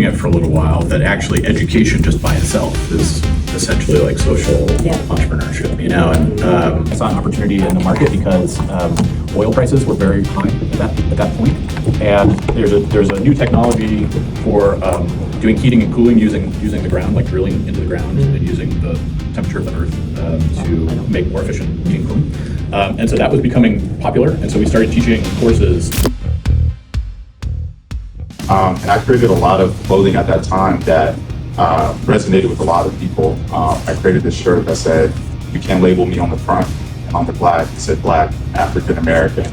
it for a little while that actually education just by itself is essentially like social entrepreneurship, you know. And I saw an opportunity in the market because oil prices were very high at that point, and there's a new technology for doing heating and cooling using the ground, like drilling into the ground and using the temperature of the earth to make more efficient heating and cooling. And so that was becoming popular, and so we started teaching courses. And I created a lot of clothing at that time that resonated with a lot of people. I created this shirt that said, "You can't label me on the front," and on the black it said Black, African American,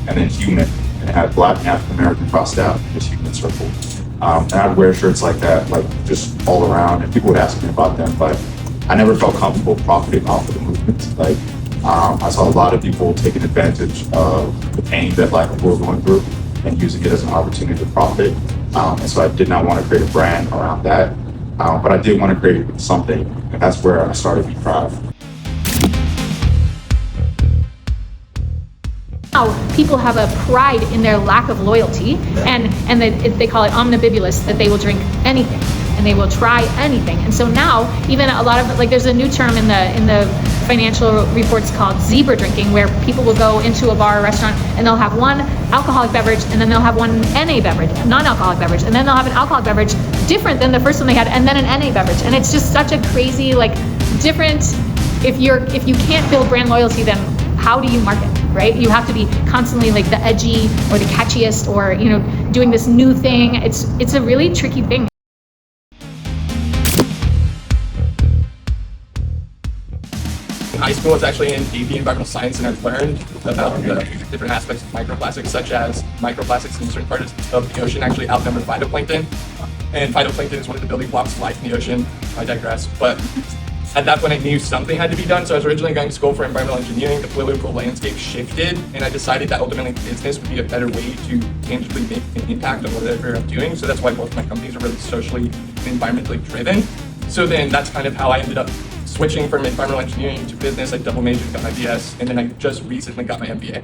and then human, and it had Black and African American crossed out, just human circled. And I'd wear shirts like that, like just all around, and people would ask me about them, but I never felt comfortable profiting off of the movement. Like I saw a lot of people taking advantage of the pain that Black people were going through and using it as an opportunity to profit. And so I did not want to create a brand around that, but I did want to create something, and that's where I started Be Proud. Now people have a pride in their lack of loyalty, and they call it omnibulous, that they will drink anything and they will try anything. And so now even a lot of, like, there's a new term in the financial reports called zebra drinking, where people will go into a bar or restaurant and they'll have one alcoholic beverage and then they'll have one NA beverage, non-alcoholic beverage, and then they'll have an alcoholic beverage different than the first one they had, and then an NA beverage. And it's just such a crazy, like, different, if you can't build brand loyalty, then how do you market, right? You have to be constantly like the edgy or the catchiest, or, you know, doing this new thing. It's a really tricky thing. In high school, I was actually in AB, environmental science, and I've learned about the different aspects of microplastics, such as microplastics in certain parts of the ocean actually outnumber phytoplankton. And phytoplankton is one of the building blocks of life in the ocean. I digress. But at that point, I knew something had to be done. So I was originally going to school for environmental engineering. The political landscape shifted, and I decided that ultimately business would be a better way to tangibly make an impact on whatever I'm doing. So that's why both my companies are really socially and environmentally driven. So then that's kind of how I ended up switching from environmental engineering to business. I double majored, got my BS, and then I just recently got my MBA.